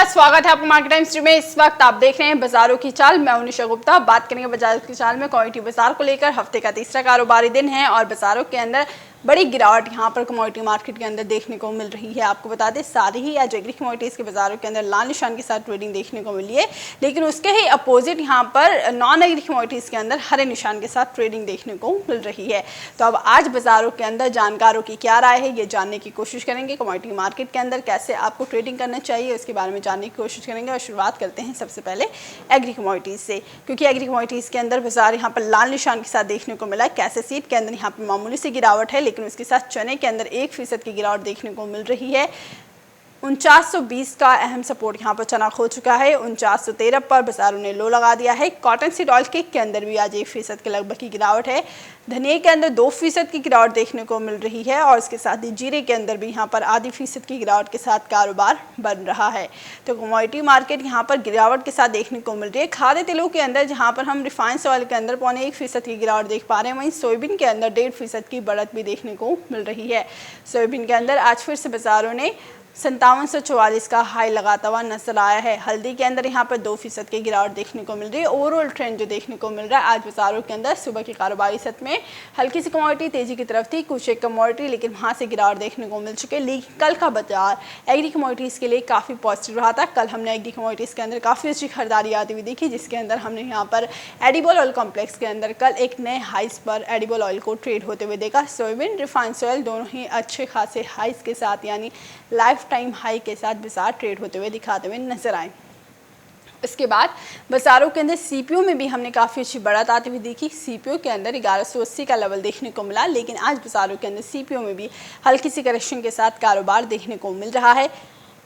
नमस्कार, स्वागत है आपका मार्केट टाइम्स में। इस वक्त आप देख रहे हैं बाजारों की चाल। मैं हूं निशा गुप्ता। बात करेंगे बाजार की चाल में कमोडिटी बाजार को लेकर। हफ्ते का तीसरा कारोबारी दिन है और बाजारों के अंदर बड़ी गिरावट यहां पर कमोडिटी मार्केट के अंदर देखने को मिल रही है। आपको बता दें, सारी ही आज एग्री कमोडिटीज के बाजारों के अंदर लाल निशान के साथ ट्रेडिंग देखने को मिली है, लेकिन उसके ही अपोजिट यहां पर नॉन एग्री कमोडिटीज के अंदर हरे निशान के साथ ट्रेडिंग देखने को मिल रही है। तो अब आज बाजारों के अंदर जानकारों की क्या राय है, ये जानने की कोशिश करेंगे। कमोडिटी मार्केट के अंदर कैसे आपको ट्रेडिंग करना चाहिए उसके बारे में जानने की कोशिश करेंगे। और शुरुआत करते हैं सबसे पहले एग्री कमोडिटीज से, क्योंकि एग्री कमोडिटीज के अंदर बाजार यहाँ पर लाल निशान के साथ देखने को मिला है। कैसे सीड के अंदर यहाँ पर मामूली सी गिरावट है, लेकिन उसके साथ चने के अंदर 1% की गिरावट देखने को मिल रही है। 4920 का अहम सपोर्ट यहाँ पर चना खो चुका है। 4913 पर बाजारों ने लो लगा दिया है। कॉटन सीड ऑयल के अंदर भी आज 1% के लगभग की गिरावट है। धनिया के अंदर 2% की गिरावट देखने को मिल रही है और इसके साथ ही जीरे के अंदर भी यहाँ पर आधी फीसद की गिरावट के साथ कारोबार बन रहा है। तो कमोडिटी मार्केट यहाँ पर गिरावट के साथ देखने को मिल रही है। खाद्य तेलों के अंदर जहाँ पर हम रिफाइंड ऑयल के अंदर 0.25% की गिरावट देख पा रहे हैं, वहीं सोयाबीन के अंदर 1.5% की बढ़त भी देखने को मिल रही है। सोयाबीन के अंदर आज फिर से बाजारों ने 5744 का हाई लगाता हुआ नजर आया है। हल्दी के अंदर यहाँ पर 2% की गिरावट देखने को मिल रही है। ओवरऑल ट्रेंड जो देखने को मिल रहा है आज बाजारों के अंदर, सुबह के कारोबारी सत्र में हल्की सी कमोडिटी तेजी की तरफ थी, कुछ एक कमोडिटी लेकिन वहाँ से गिरावट देखने को मिल चुकी है। लेकिन कल का बाजार एग्री कमोडिटीज़ के लिए काफ़ी पॉजिटिव रहा था। कल हमने एग्री कमोडिटीज़ के अंदर काफ़ी अच्छी खरीदारी आती हुई देखी, जिसके अंदर हमने यहाँ पर एडिबल ऑयल कॉम्प्लेक्स के अंदर कल एक नए हाइस पर एडिबल ऑयल को ट्रेड होते हुए देखा। सोयाबीन, रिफाइंड ऑयल दोनों ही अच्छे खासे हाइस के साथ, यानी लाइफ टाइम हाई के साथ बाजार ट्रेड होते हुए दिखाते हुए नजर आए। इसके बाद बाजारों के अंदर सीपीओ में भी हमने काफ़ी अच्छी बढ़त आती हुई देखी। सीपीओ के अंदर 1180 का लेवल देखने को मिला, लेकिन आज बाजारों के अंदर सीपीओ में भी हल्की सी करेक्शन के साथ कारोबार देखने को मिल रहा है।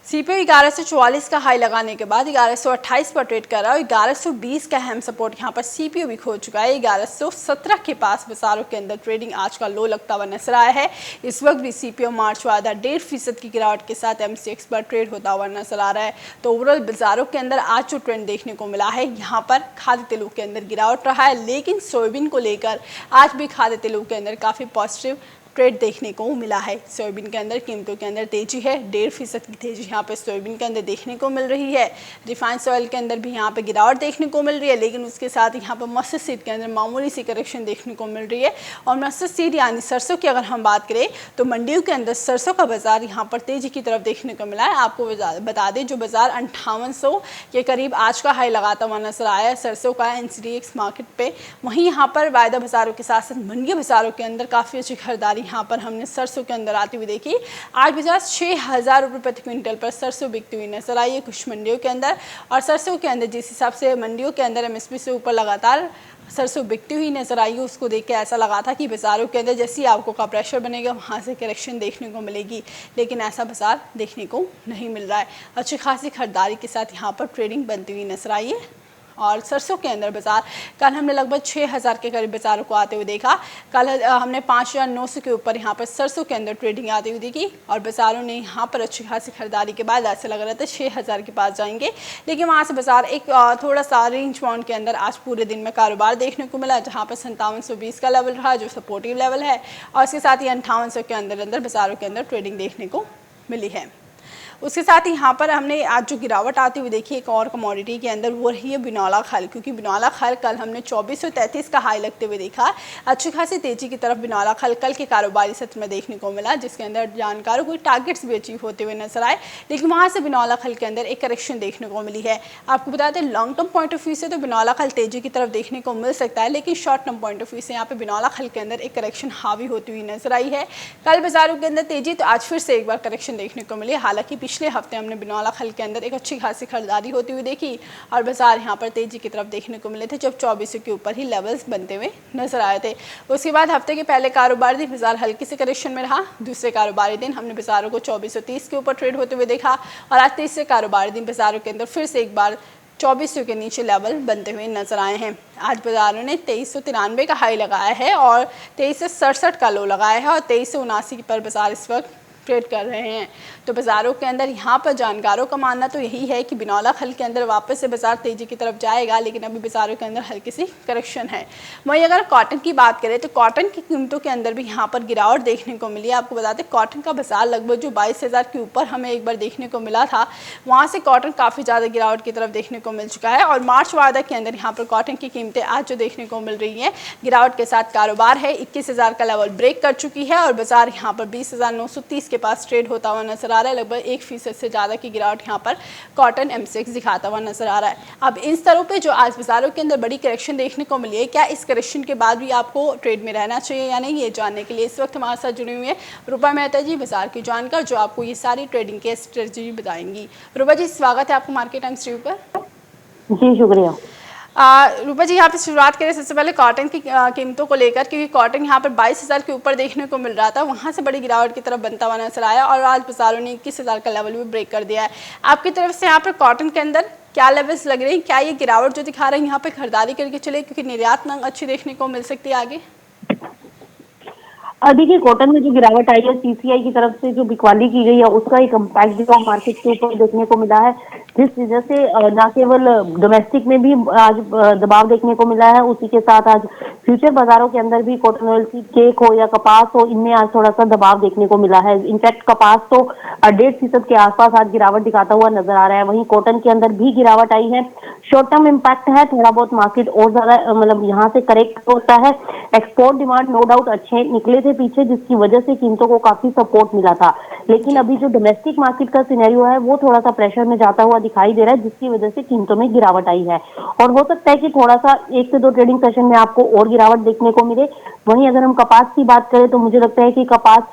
सीपीओ 1144 का हाई लगाने के बाद 1128 पर ट्रेड कर रहा है। 1120 का अहम सपोर्ट यहाँ पर सीपीओ भी खो चुका है। 1117 के पास बाजारों के अंदर ट्रेडिंग आज का लो लगता हुआ नजर आया है। इस वक्त भी सीपीओ मार्च वादा 1.5% की गिरावट के साथ एमसीएक्स पर ट्रेड होता हुआ नजर आ रहा है। तो ओवरऑल बाजारों के अंदर आज जो ट्रेंड देखने को मिला है, यहाँ पर खाद्य तेलों के अंदर गिरावट रहा है, लेकिन सोयाबीन को लेकर आज भी खाद्य तेलों के अंदर काफ़ी पॉजिटिव ट्रेड देखने को मिला है। सोयाबीन के अंदर कीमतों के अंदर तेजी है, 1.5% की तेजी यहाँ पे सोयाबीन के अंदर देखने को मिल रही है। रिफाइंड ऑयल के अंदर भी यहाँ पे गिरावट देखने को मिल रही है, लेकिन उसके साथ यहाँ पर मस्टर्ड सीड के अंदर मामूली सी करेक्शन देखने को मिल रही है। और मस्टर्ड सीड यानी सरसों की अगर हम बात करें तो मंडियों के अंदर सरसों का बाजार यहाँ पर तेजी की तरफ देखने को मिला है। आपको बता दें, जो बाजार 5800 के करीब आज का हाई लगाता हुआ नजर आया है सरसों का एनसीडीएक्स मार्केट पे, वहीं यहाँ पर वायदा बाजारों के साथ साथ मंडी बाजारों के अंदर काफ़ी अच्छी खरीदारी यहाँ पर हमने सरसों के अंदर आती हुई देखी। आज बाजार 6000 रुपये प्रति क्विंटल पर सरसों बिकती हुई नजर आई है कुछ मंडियों के अंदर। और सरसों के अंदर जिस हिसाब से मंडियों के अंदर एमएसपी से ऊपर लगातार सरसों बिकती हुई नजर आई है, उसको देख के ऐसा लगा था कि बाजारों के अंदर जैसे ही आवकों का प्रेशर बनेगा वहाँ से करेक्शन देखने को मिलेगी, लेकिन ऐसा बाजार देखने को नहीं मिल रहा है। अच्छी खासी खरीदारी के साथ यहाँ पर ट्रेडिंग बनती हुई नजर आई है। और सरसों के अंदर बाजार कल हमने लगभग 6000 के करीब बाजारों को आते हुए देखा। कल हमने 5900 के ऊपर यहाँ पर सरसों के अंदर ट्रेडिंग आती हुई देखी और बाजारों ने यहाँ पर अच्छी खासी खरीदारी के बाद ऐसे लग रहा था 6000 के पास जाएंगे, लेकिन वहाँ से बाजार एक थोड़ा सा रेंज बाउंड के अंदर आज पूरे दिन में कारोबार देखने को मिला, जहाँ पर 5720 का लेवल रहा जो सपोर्टिव लेवल है, और इसके साथ ही 5800 के अंदर बाजारों के अंदर ट्रेडिंग देखने को मिली है। उसके साथ ही यहाँ पर हमने आज जो गिरावट आती हुई देखी एक और कमोडिटी के अंदर, वो रही है बिनौला खल, क्योंकि बिनौला खल कल हमने 2433 का हाई लगते हुए देखा। अच्छी खासी तेजी की तरफ बिनौला खल कल के कारोबारी सत्र में देखने को मिला, जिसके अंदर जानकारों को टारगेट्स भी अचीव होते हुए नजर आए, लेकिन वहाँ से बिनौला खल के अंदर एक करेक्शन देखने को मिली है। आपको बता दें, long term point of view से तो बिनौला खल तेजी की तरफ देखने को मिल सकता है, लेकिन short term point of view से यहाँ पे बिनौला खल के अंदर एक करेक्शन हावी होती हुई नजर आई है। कल बाजारों के अंदर तेजी, तो आज फिर से एक बार करेक्शन देखने को मिली। हालांकि पिछले हफ्ते हमने बिनौला खल के अंदर एक अच्छी खासी खरीदारी होती हुई देखी और बाजार यहाँ पर तेजी की तरफ देखने को मिले थे, जब 2400 के ऊपर ही लेवल्स बनते हुए नजर आए थे। उसके बाद हफ्ते के पहले कारोबारी दिन बाजार हल्की से करेक्शन में रहा। दूसरे कारोबारी दिन हमने बाजारों को 2430 के ऊपर ट्रेड होते हुए देखा और आज तीसरे कारोबारी दिन बाजारों के अंदर फिर से एक बार 2400 के नीचे लेवल बनते हुए नजर आए हैं। आज बाजारों ने 2393 का हाई लगाया है और 2367 का लो लगाया है और 2379 पर बाजार इस वक्त ट्रेड कर रहे हैं। तो बाज़ारों के अंदर यहाँ पर जानकारों का मानना तो यही है कि बिनौला खल के अंदर वापस से बाजार तेज़ी की तरफ जाएगा, लेकिन अभी बाज़ारों के अंदर हल्की सी करेक्शन है। वहीं अगर कॉटन की बात करें तो कॉटन की कीमतों के अंदर भी यहाँ पर गिरावट देखने को मिली है। आपको बता दें कॉटन का बाजार लगभग जो 22,000 के ऊपर हमें एक बार देखने को मिला था, वहाँ से कॉटन काफ़ी ज़्यादा गिरावट की तरफ देखने को मिल चुका है। और मार्च वायदा के अंदर यहाँ पर कॉटन की कीमतें आज जो देखने को मिल रही हैं गिरावट के साथ कारोबार है, 21,000 का लेवल ब्रेक कर चुकी है और बाजार यहाँ पर 20,930 के पास ट्रेड होता हुआ नजर आ रहा है। लगभग 1% से ज़्यादा की गिरावट यहाँ पर कॉटन एमसीएक्स दिखाता हुआ नजर आ रहा है। अब इन स्तरों पे जो आज बाजारों के अंदर बड़ी करेक्शन देखने को मिली है, क्या इस करेक्शन के बाद भी आपको ट्रेड में रहना चाहिए या नहीं, ये जानने के लिए इस वक्त हमारे साथ जुड़े हुए हैं रूपा मेहता जी, बाजार की जानकार, जो आपको ये सारी ट्रेडिंग की स्ट्रेटजी बताएंगी। रूपा जी, स्वागत है आपको मार्केट टाइम्स टीवी पर। जी शुक्रिया। रूपा जी, यहाँ पे शुरुआत करें सबसे पहले कॉटन की कीमतों को लेकर, क्योंकि कॉटन यहाँ पर 22,000 के ऊपर देखने को मिल रहा था, वहाँ से बड़ी गिरावट की तरफ बनता हुआ नजर आया और आज बाजारों ने 21,000 का लेवल भी ब्रेक कर दिया है। आपकी तरफ से यहाँ पर कॉटन के अंदर क्या लेवल्स लग रहे हैं, क्या ये गिरावट जो दिखा रहे हैं यहाँ पे खरीदारी करके चले, क्योंकि निर्यात मांग अच्छी देखने को मिल सकती है आगे? देखिए, कॉटन में जो गिरावट आई है सीसीआई की तरफ से जो बिकवाली की गई है उसका एक इम्पैक्ट जो मार्केट के ऊपर देखने को मिला है, जिस वजह से न केवल डोमेस्टिक में भी आज दबाव देखने को मिला है, उसी के साथ आज फ्यूचर बाजारों के अंदर भी कॉटन ऑयल सीड केक हो या कपास हो, इनमें आज थोड़ा सा दबाव देखने को मिला है। इनफैक्ट कपास तो 1.5% के आसपास आज गिरावट दिखाता हुआ नजर आ रहा है। वहीं कॉटन के अंदर भी गिरावट आई है, शॉर्ट टर्म इम्पैक्ट है, थोड़ा बहुत मार्केट और ज्यादा मतलब यहाँ से करेक्ट होता है। एक्सपोर्ट डिमांड नो डाउट अच्छे निकले थे पीछे, जिसकी वजह से कीमतों को काफी सपोर्ट मिला था, लेकिन अभी जो डोमेस्टिक मार्केट का सिनेरियो है वो थोड़ा सा प्रेशर में जाता हुआ दिखाई दे रहा है, जिसकी वजह से कीमतों में गिरावट आई है। और हो सकता है कि थोड़ा सा 1 से 2 ट्रेडिंग सेशन में आपको और गिरावट देखने को मिले। वहीं अगर हम कपास की बात करें तो मुझे लगता है कि कपास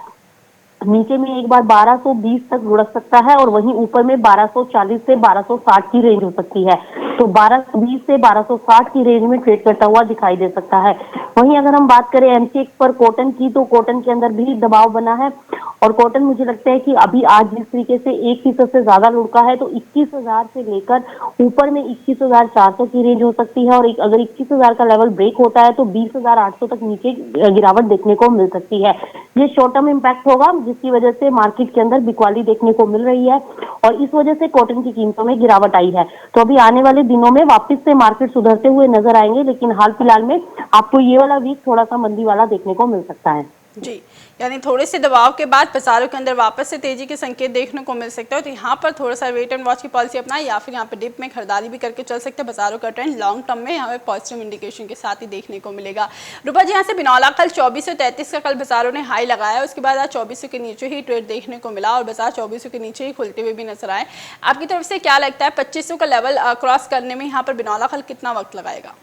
नीचे में एक बार 1220 तक लुढ़क सकता है और वहीं ऊपर में 1240 से 1260 की रेंज हो सकती है। तो 1220 से 1260 की रेंज में ट्रेड करता हुआ दिखाई दे सकता है। वहीं अगर हम बात करें एमसीएक्स पर कॉटन की, तो कॉटन के अंदर भी दबाव बना है और कॉटन मुझे लगता है कि अभी आज जिस तरीके से 1% से ज्यादा लुढ़का है, तो 21,000 से लेकर ऊपर में 21,400 की रेंज हो सकती है और अगर 21,000 का लेवल ब्रेक होता है तो 20,800 तक नीचे गिरावट देखने को मिल सकती है। ये शॉर्ट टर्म इम्पैक्ट होगा, जिसकी वजह से मार्केट के अंदर बिकवाली देखने को मिल रही है और इस वजह से कॉटन की कीमतों में गिरावट आई है। तो अभी आने वाले दिनों में वापस से मार्केट सुधरते हुए नजर आएंगे, लेकिन हाल फिलहाल में आपको ये वाला वीक थोड़ा सा मंदी वाला देखने को मिल सकता है। जी, यानी थोड़े से दबाव के बाद बाजारों के अंदर वापस से तेजी के संकेत देखने को मिल सकते हैं। तो यहाँ पर थोड़ा सा वेट एंड वॉच की पॉलिसी अपनाएं या फिर यहाँ पर डिप में खरीदारी भी करके चल सकते हैं। बाजारों का ट्रेंड लॉन्ग टर्म में हमें पॉजिटिव इंडिकेशन के साथ ही देखने को मिलेगा। रूपा जी, यहाँ से बिनौला कल 2433 का कल बाजारों ने हाई लगाया, उसके बाद आज 2400 के नीचे ही ट्रेड देखने को मिला और बाजार 2400 के नीचे ही खुलते हुए भी नजर आए। आपकी तरफ से क्या लगता है 2500 का लेवल क्रॉस करने में यहाँ पर बिनौला कल कितना वक्त लगाएगा?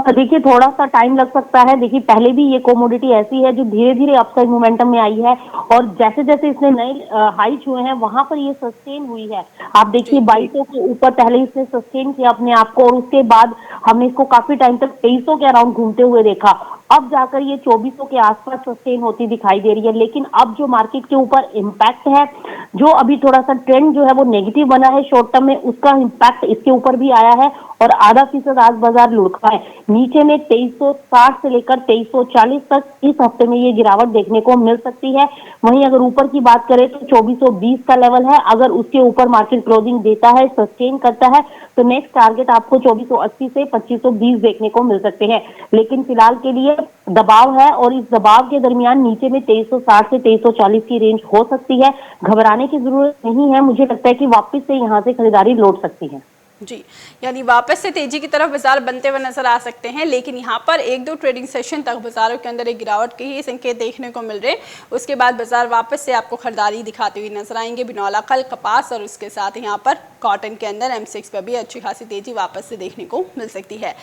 देखिए, थोड़ा सा टाइम लग सकता है। देखिए, पहले भी ये कमोडिटी ऐसी है जो धीरे धीरे अपसाइड मोमेंटम में आई है और जैसे जैसे इसने नए हाई छुए हैं वहां पर ये सस्टेन हुई है। आप देखिए 2200 के ऊपर पहले इसने सस्टेन किया अपने आप को और उसके बाद हमने इसको काफी टाइम तक 2300 के अराउंड घूमते हुए देखा। अब जाकर ये 2400 के आसपास सस्टेन होती दिखाई दे रही है, लेकिन अब जो मार्केट के ऊपर इम्पैक्ट है, जो अभी थोड़ा सा ट्रेंड जो है वो नेगेटिव बना है शॉर्ट टर्म में, उसका इम्पैक्ट इसके ऊपर भी आया है और आधा फीसद आज बाजार लुढ़का है। नीचे में 2360 से लेकर 2340 तक इस हफ्ते में ये गिरावट देखने को मिल सकती है। वहीं अगर ऊपर की बात करें तो 2420 का लेवल है, अगर उसके ऊपर मार्केट क्लोजिंग देता है, सस्टेन करता है, तो नेक्स्ट टारगेट आपको 2480 से 2520 देखने को मिल सकते हैं। लेकिन फिलहाल के लिए दबाव है और इस दबाव के दरमियान नीचे में 2360 से 2340 की रेंज हो सकती है। घबराने की जरूरत नहीं है, मुझे लगता है कि वापस से यहाँ से खरीदारी लौट सकती है। जी, यानी वापस से तेजी की तरफ बाजार बनते हुए नजर आ सकते हैं, लेकिन यहाँ पर 1-2 ट्रेडिंग सेशन तक बाजारों के अंदर एक गिरावट के ही संकेत देखने को मिल रहे हैं। उसके बाद बाजार वापस से आपको खरीदारी दिखाते हुए नजर आएंगे। बिनौला कल, कपास और उसके साथ यहाँ पर कॉटन के अंदर M6 पर भी अच्छी खासी तेजी वापस से देखने को मिल सकती है।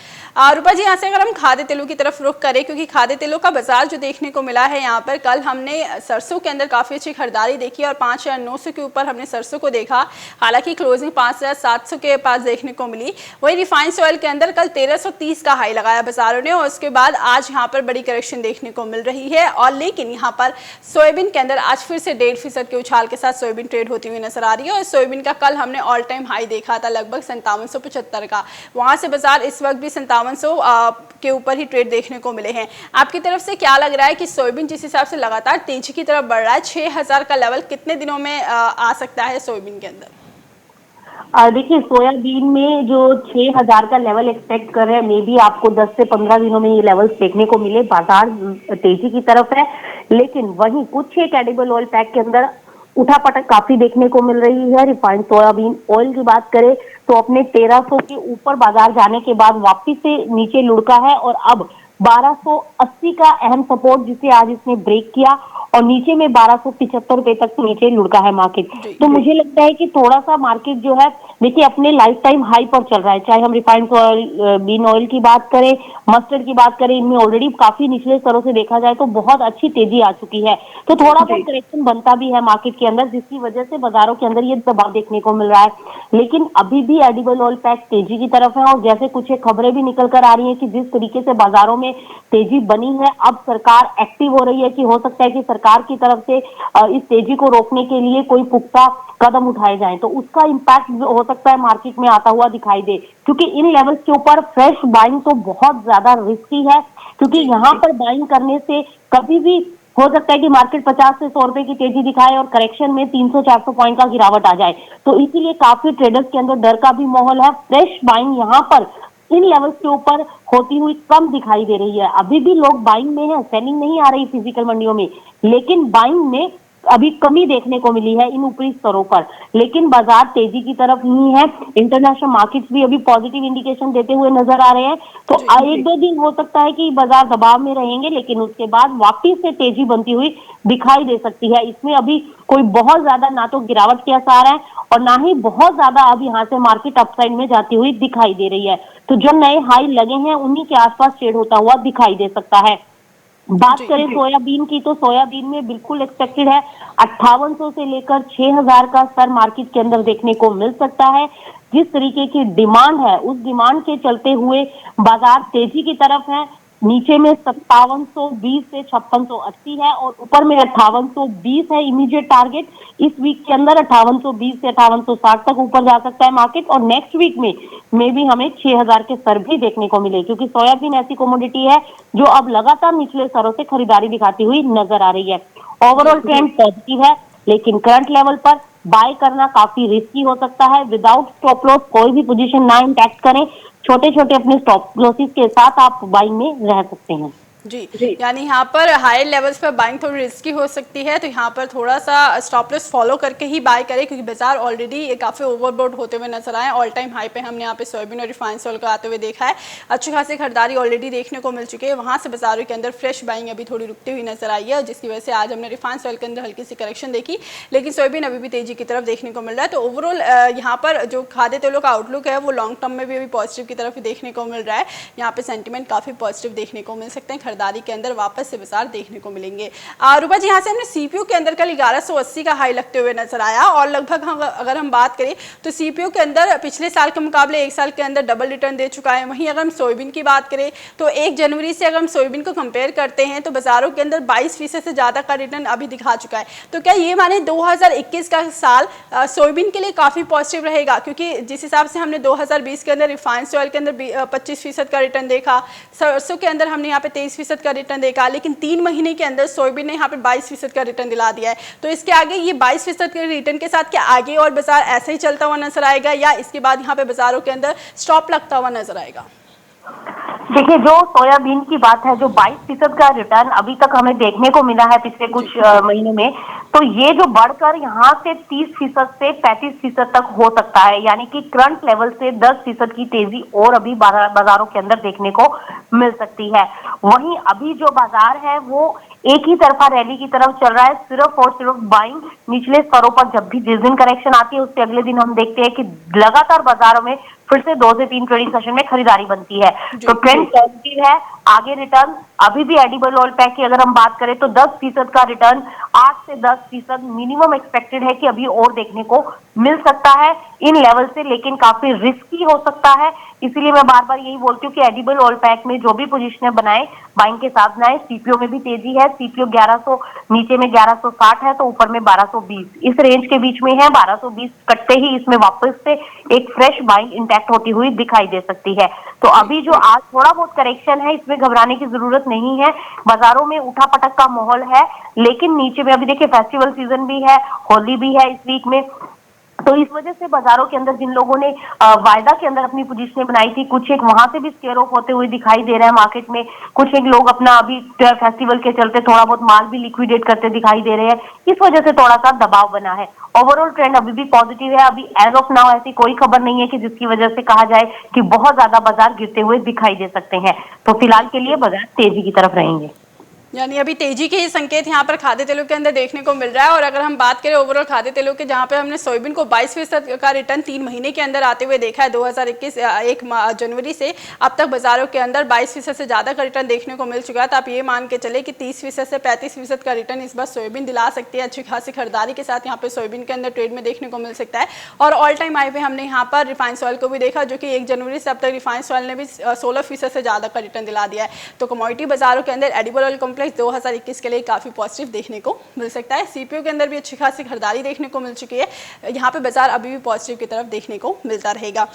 रूपा जी, यहाँ से अगर हम खाद्य तेलों की तरफ रुख करें, क्योंकि खाद्य तेलों का बाजार जो देखने को मिला है यहाँ पर, कल हमने सरसों के अंदर काफ़ी अच्छी खरीदारी देखी और 5900 के ऊपर हमने सरसों को देखा। हालांकि क्लोजिंग 5700 के पास देखने को मिली। वही रिफाइंड ऑयल के अंदर कल 1330 का हाई लगाया बाजारों ने और उसके बाद आज यहाँ पर बड़ी करेक्शन देखने को मिल रही है। और लेकिन यहाँ पर सोयाबीन के अंदर आज फिर से 1.5% के उछाल के साथ सोयाबीन ट्रेड होती हुई नजर आ रही है। और सोयाबीन का कल हमने ऑल टाइम हाई देखा था लगभग 5775 का, वहां से बाजार इस वक्त भी 5700 के ऊपर ही ट्रेड देखने को मिले हैं। आपकी तरफ से क्या लग रहा है कि सोयाबीन जिस हिसाब से लगातार तेजी की तरफ बढ़ रहा है, 6000 का लेवल कितने दिनों में आ सकता है सोयाबीन के अंदर? देखिए, सोयाबीन में जो 6000 का लेवल एक्सपेक्ट कर रहे हैं, मे बी आपको 10 से 15 दिनों में ये लेवल्स देखने को मिले। बाजार तेजी की तरफ है, लेकिन वहीं कुछ एक एडिबल ऑयल पैक के अंदर उठापटक काफी देखने को मिल रही है। रिफाइंड सोयाबीन ऑयल की बात करें तो अपने 1300 के ऊपर बाजार जाने के बाद वापिस से नीचे लुढ़का है और अब 1280 का अहम सपोर्ट जिसे आज इसने ब्रेक किया और नीचे में 1275 रुपए तक नीचे लुढ़का है मार्केट। तो मुझे लगता है कि थोड़ा सा मार्केट जो है, देखिए, अपने लाइफ टाइम हाई पर चल रहा है। चाहे हम रिफाइंड बीन ऑयल की बात करें, मस्टर्ड की बात करें, इनमें ऑलरेडी काफी निचले स्तरों से देखा जाए तो बहुत अच्छी तेजी आ चुकी है। तो थोड़ा बहुत करेक्शन बनता भी है मार्केट के अंदर, जिसकी वजह से बाजारों के अंदर ये दबाव देखने को मिल रहा है। लेकिन अभी भी एडिबल ऑयल पैक तेजी की तरफ है और जैसे कुछ एक खबरें भी निकल कर आ रही है कि जिस तरीके से बाजारों में तेजी बनी है, अब सरकार एक्टिव हो रही है कि हो सकता है कि सरकार की तरफ से इस तेजी को रोकने के लिए कोई पुख्ता कदम उठाए जाएं, तो उसका इम्पैक्ट हो सकता है मार्केट में आता हुआ दिखाई दे। क्योंकि इन लेवल्स के ऊपर फ्रेश बाइंग तो बहुत ज्यादा रिस्की है, क्योंकि यहाँ पर बाइंग करने से कभी भी हो सकता है कि मार्केट 50 से 100 रुपए की तेजी दिखाए और करेक्शन में 300-400 पॉइंट का गिरावट आ जाए। तो इसीलिए काफी ट्रेडर्स के अंदर डर का भी माहौल है। फ्रेश बाइंग यहाँ पर इन लेवल्स के ऊपर होती हुई कम दिखाई दे रही है। अभी भी लोग बाइंग में है, सेलिंग नहीं आ रही फिजिकल मंडियों में, लेकिन बाइंग में अभी कमी देखने को मिली है इन ऊपरी स्तरों पर। लेकिन बाजार तेजी की तरफ ही है। इंटरनेशनल मार्केट्स भी अभी पॉजिटिव इंडिकेशन देते हुए नजर आ रहे हैं। तो एक दो दिन हो सकता है कि बाजार दबाव में रहेंगे, लेकिन उसके बाद वापिस से तेजी बनती हुई दिखाई दे सकती है। इसमें अभी कोई बहुत ज्यादा ना तो गिरावट के आसार है और ना ही बहुत ज्यादा अब यहाँ से मार्केट अपसाइड में जाती हुई दिखाई दे रही है। तो जो नए हाई लगे हैं उन्हीं के आसपास ट्रेड होता हुआ दिखाई दे सकता है। बात करें सोयाबीन की, तो सोयाबीन में बिल्कुल एक्सपेक्टेड है 5800 से लेकर 6000 का स्तर मार्केट के अंदर देखने को मिल सकता है। जिस तरीके की डिमांड है, उस डिमांड के चलते हुए बाजार तेजी की तरफ है। नीचे में 5720 से 5680 है और ऊपर में 5820 है इमीडिएट टारगेट। इस वीक के अंदर 5820 से 5860 तक ऊपर जा सकता है मार्केट और नेक्स्ट वीक में भी हमें 6000 के स्तर भी देखने को मिले, क्योंकि सोयाबीन ऐसी कमोडिटी है जो अब लगातार निचले स्तरों से खरीदारी दिखाती हुई नजर आ रही है। ओवरऑल ट्रेंड पॉजिटिव है, लेकिन करंट लेवल पर बाय करना काफी रिस्की हो सकता है। विदाउट स्टॉप लॉस कोई भी पोजीशन ना इंटैक्ट करें, छोटे छोटे अपने स्टॉप लॉसेस के साथ आप बाइंग में रह सकते हैं। जी, यानी यहाँ पर हायर लेवल्स पर बाइंग थोड़ी रिस्की हो सकती है, तो यहाँ पर थोड़ा सा स्टॉप लॉस फॉलो करके ही बाय करें, क्योंकि बाजार ऑलरेडी काफ़ी ओवरबोट होते हुए नजर आए। ऑल टाइम हाई पे हमने यहाँ पे सोयाबीन और रिफाइंड ऑयल का आते हुए देखा है। अच्छी खासी खरीदारी ऑलरेडी देखने को मिल चुकी है, वहाँ से बाजारों के अंदर फ्रेश बाइंग अभी थोड़ी रुकती हुई नजर आई है, जिसकी वजह से आज हमने रिफाइंड ऑयल के अंदर हल्की सी करेक्शन देखी, लेकिन सोयाबीन अभी भी तेजी की तरफ देखने को मिल रहा है। तो ओवरऑल यहाँ पर जो खाद्य तेलों का आउटलुक है वो लॉन्ग टर्म में भी अभी पॉजिटिव की तरफ ही देखने को मिल रहा है। यहाँ पे सेंटीमेंट काफ़ी पॉजिटिव देखने को मिल सकते हैं, खरीदारी के अंदर वापस से बाजार देखने को मिलेंगे। रूपा जी, यहाँ से हमने सीपीयू के अंदर कल 1180 का हाई लगते हुए नजर आया और लगभग अगर हम बात करें तो सीपीयू के अंदर पिछले साल के मुकाबले एक साल के अंदर डबल रिटर्न दे चुका है। वहीं अगर हम सोयाबीन की बात करें तो 1 जनवरी से अगर हम सोयाबीन को कंपेयर करते हैं तो बाजारों के अंदर 22% से ज्यादा का रिटर्न अभी दिखा चुका है। तो क्या ये माने 2021 का साल सोयाबीन के लिए काफी पॉजिटिव रहेगा? क्योंकि जिस हिसाब से हमने 2020 के अंदर रिफाइंड ऑयल के अंदर 25% का रिटर्न देखा, सरसों के अंदर हमने यहाँ पे 23% का रिटर्न देखा, लेकिन 3 महीने के अंदर सोयाबीन ने यहाँ पे 22% का रिटर्न दिला दिया है। तो इसके आगे ये 22% के रिटर्न के साथ क्या आगे और बाजार ऐसे ही चलता हुआ नजर आएगा या इसके बाद यहाँ पे बाजारों के अंदर स्टॉप लगता हुआ नजर आएगा? देखिए, जो सोयाबीन की बात है, जो 22% का रिटर्न अभी तक हमें देखने को मिला है पिछले कुछ महीनों में, तो ये जो बढ़कर यहाँ से 30% से 35% तक हो सकता है। यानी कि करंट लेवल से 10% की तेजी और अभी बाजारों के अंदर देखने को मिल सकती है। वहीं अभी जो बाजार है वो एक ही तरफा रैली की तरफ चल रहा है, सिर्फ और सिर्फ बाइंग निचले स्तरों पर। जब भी जिस दिन करेक्शन आती है उससे अगले दिन हम देखते हैं कि लगातार बाजारों में फिर से 2 से 3 ट्रेडिंग सेशन में खरीदारी बनती है। तो ट्रेंड पॉजिटिव है। आगे रिटर्न अभी भी एडिबल ऑयल पैक की अगर हम बात करें तो 10% का रिटर्न 8 से 10% मिनिमम एक्सपेक्टेड है कि अभी और देखने को मिल सकता है इन लेवल से, लेकिन काफी रिस्की हो सकता है। इसीलिए मैं बार बार यही बोलती हूँ कि एडिबल ऑयल पैक में जो भी पोजीशन बनाए बाइंग के साथ बनाए। सीपीओ में भी तेजी है, सीपीओ 1100 नीचे में 1160 है तो ऊपर में 1220, इस रेंज के बीच में है। 1220 कटते ही इसमें वापस से एक फ्रेश बाइंग इंटैक्ट होती हुई दिखाई दे सकती है। तो अभी जो आज थोड़ा बहुत करेक्शन है इसमें घबराने की जरूरत नहीं है। बाजारों में उठा पटक का माहौल है, लेकिन नीचे में अभी देखिए फेस्टिवल सीजन भी है, होली भी है इस वीक में, तो इस वजह से बाजारों के अंदर जिन लोगों ने वायदा के अंदर अपनी पोजीशनें बनाई थी, कुछ एक वहां से भी स्केयर ऑफ होते हुए दिखाई दे रहा है मार्केट में। कुछ एक लोग अपना अभी फेस्टिवल के चलते थोड़ा बहुत माल भी लिक्विडेट करते दिखाई दे रहे हैं, इस वजह से थोड़ा सा दबाव बना है। ओवरऑल ट्रेंड अभी भी पॉजिटिव है। अभी एज ऑफ नाउ ऐसी कोई खबर नहीं है कि जिसकी वजह से कहा जाए कि बहुत ज्यादा बाजार गिरते हुए दिखाई दे सकते हैं। तो फिलहाल के लिए बाजार तेजी की तरफ रहेंगे। यानी अभी तेजी के ही संकेत यहाँ पर खाद्य तेलों के अंदर देखने को मिल रहा है। और अगर हम बात करें ओवरऑल खाद्य तेलों के, जहाँ पे हमने सोयाबीन को 22% का रिटर्न 3 महीने के अंदर आते हुए देखा है 2021 1 जनवरी से अब तक बाजारों के अंदर 22% से ज़्यादा का रिटर्न देखने को मिल चुका है। तो आप ये मान के चले कि 30% से 35% का रिटर्न इस बार सोयाबीन दिला सकती है। अच्छी खासी खरीदारी के साथ यहाँ पर सोयाबीन के अंदर ट्रेड में देखने को मिल सकता है। और ऑल टाइम हाई पे हमने यहाँ पर रिफाइंड ऑयल को भी देखा, जो कि 1 जनवरी से अब तक रिफाइंड ऑयल ने भी 16% से ज़्यादा का रिटर्न दिला दिया है। तो कमोडिटी बाजारों के अंदर एडिबल ऑयल कॉम्प्लेक्स 2021 के लिए काफी पॉजिटिव देखने को मिल सकता है। सीपीओ के अंदर भी अच्छी खासी खरीदारी देखने को मिल चुकी है। यहाँ पे बाजार अभी भी पॉजिटिव की तरफ देखने को मिलता रहेगा।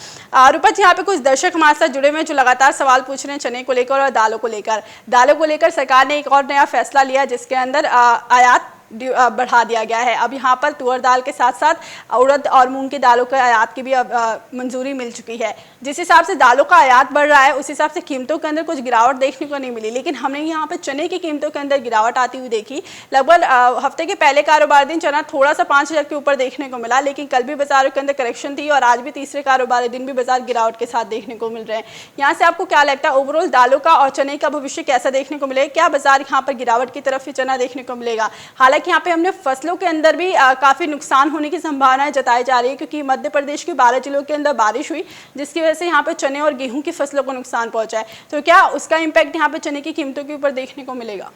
रूपा जी, यहाँ पे कुछ दर्शक हमारे साथ जुड़े हुए हैं जो लगातार सवाल पूछ रहे हैं चने को लेकर और दालों को लेकर। दालों को लेकर सरकार ने एक और नया फैसला लिया जिसके अंदर आयात बढ़ा दिया गया है। अब यहाँ पर तुअर दाल के साथ साथ उड़द और मूंग की दालों के आयात की भी अब मंजूरी मिल चुकी है। जिस हिसाब से दालों का आयात बढ़ रहा है उस हिसाब से कीमतों के अंदर कुछ गिरावट देखने को नहीं मिली, लेकिन हमने यहाँ पर चने की कीमतों के अंदर गिरावट आती हुई देखी। लगभग हफ्ते के पहले कारोबार दिन चना थोड़ा सा 5000 के ऊपर देखने को मिला, लेकिन कल भी बाजारों के अंदर करेक्शन थी और आज भी तीसरे कारोबारी दिन भी बाजार गिरावट के साथ देखने को मिल रहे हैं। यहाँ से आपको क्या लगता है ओवरऑल दालों का और चने का भविष्य कैसा देखने को मिलेगा? क्या बाजार यहाँ पर गिरावट की तरफ ही चना देखने को मिलेगा? हालांकि यहाँ पे हमने फसलों के अंदर भी काफी नुकसान होने की संभावनाएं जताई जा रही है, क्योंकि मध्य प्रदेश के 12 जिलों के अंदर बारिश हुई जिसकी वजह से यहाँ पे चने और गेहूं की फसलों को नुकसान पहुंचा है। तो क्या उसका इम्पैक्ट यहाँ पे चने की कीमतों के ऊपर देखने को मिलेगा?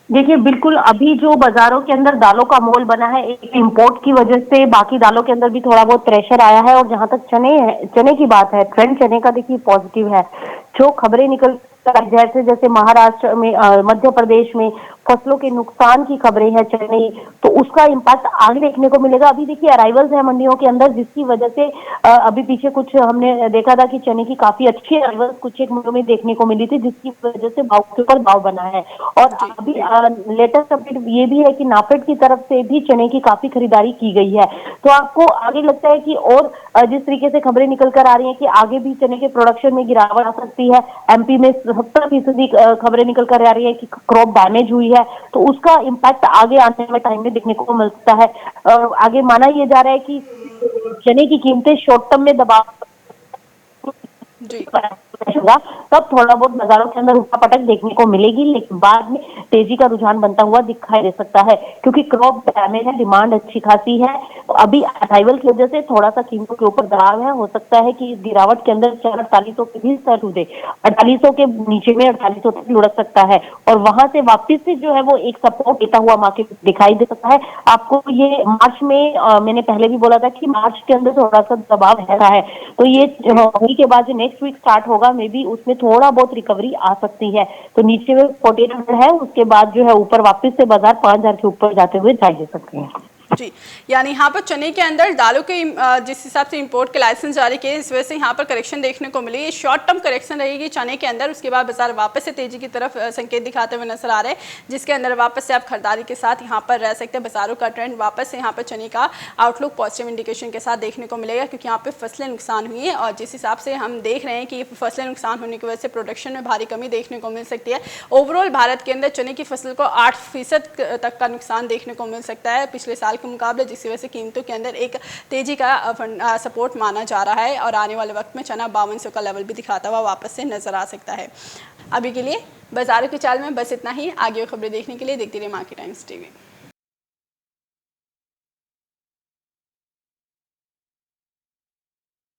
देखिए, बिल्कुल अभी जो बाजारों के अंदर दालों का मोल बना है, एक इंपोर्ट की वजह से बाकी दालों के अंदर भी थोड़ा बहुत प्रेशर आया है। और जहां तक चने की बात है, ट्रेंड चने का देखिए पॉजिटिव है। जो खबरें निकल जैसे जैसे महाराष्ट्र में मध्य प्रदेश में फसलों के नुकसान की खबरें हैं चने, तो उसका इम्पैक्ट आगे देखने को मिलेगा। अभी देखिए अराइवल्स है मंडियों के अंदर, जिसकी वजह से अभी पीछे कुछ हमने देखा था कि चने की काफी अच्छी अराइवल्स कुछ एक मंडियों में देखने को मिली थी, जिसकी वजह से भाव के ऊपर भाव बना है। और अभी लेटेस्ट अपडेट ये भी है कि नाफेड की तरफ से भी चने की काफी खरीदारी की गई है। तो आपको आगे लगता है कि और जिस तरीके से खबरें निकल कर आ रही है कि आगे भी चने के प्रोडक्शन में गिरावट आ सकती है। एमपी में 70% खबरें निकल कर आ रही है कि क्रॉप डैमेज हुई है, तो उसका इम्पैक्ट आगे आने वाले टाइम में देखने को मिलता है। आगे माना यह जा रहा है कि चने की कीमतें शॉर्ट टर्म में दबाव होगा, तब थोड़ा बहुत बाजारों के अंदर उठापटक देखने को मिलेगी, लेकिन बाद में तेजी का रुझान बनता हुआ दिखाई दे सकता है, क्योंकि क्रॉप डैमेज है, डिमांड अच्छी खासी है। तो अभी अराइवल की वजह से थोड़ा सा कीमतों के ऊपर दबाव है। हो सकता है कि गिरावट के अंदर 4800 के भी स्तर टूटे, 4800 के नीचे में 4800 तक लुढ़क सकता है और वहां से वापिस से जो है वो एक सपोर्ट देता हुआ मार्केट दिखाई दे सकता है। आपको ये मार्च में मैंने पहले भी बोला था कि मार्च के अंदर थोड़ा सा दबाव है रहा है, तो ये होली के बाद जो नेक्स्ट वीक स्टार्ट होगा मे बी उसमें थोड़ा बहुत रिकवरी आ सकती है। तो नीचे में 4800 है, उसके बाद जो है ऊपर वापस से बाजार 5000 के ऊपर जाते हुए दिखाई दे सकते हैं। जी, यानी यहाँ पर चने के अंदर दालों के जिस हिसाब से इंपोर्ट के लाइसेंस जारी किए, इस वजह से यहाँ पर करेक्शन देखने को मिली। ये शॉर्ट टर्म करेक्शन रहेगी चने के अंदर, उसके बाद बाजार वापस से तेजी की तरफ संकेत दिखाते हुए नजर आ रहे हैं, जिसके अंदर वापस से आप खरीदारी के साथ यहाँ पर रह सकते हैं। बाजारों का ट्रेंड वापस से यहाँ पर चने का आउटलुक पॉजिटिव इंडिकेशन के साथ देखने को मिलेगा, क्योंकि यहाँ पे फसलें नुकसान हुई है और जिस हिसाब से हम देख रहे हैं कि फसलें नुकसान होने की वजह से प्रोडक्शन में भारी कमी देखने को मिल सकती है। ओवरऑल भारत के अंदर चने की फसल को 8% तक का नुकसान देखने को मिल सकता है पिछले साल के मुकाबले, जिसकी वजह से कीमतों के अंदर एक तेजी का सपोर्ट माना जा रहा है और आने वाले वक्त में चना 5200 का लेवल भी दिखाता हुआ वापस से नजर आ सकता है। अभी के लिए बाजारों की चाल में बस इतना ही। आगे खबरें देखने के लिए देखते रहिए मार्केट टाइम्स टीवी।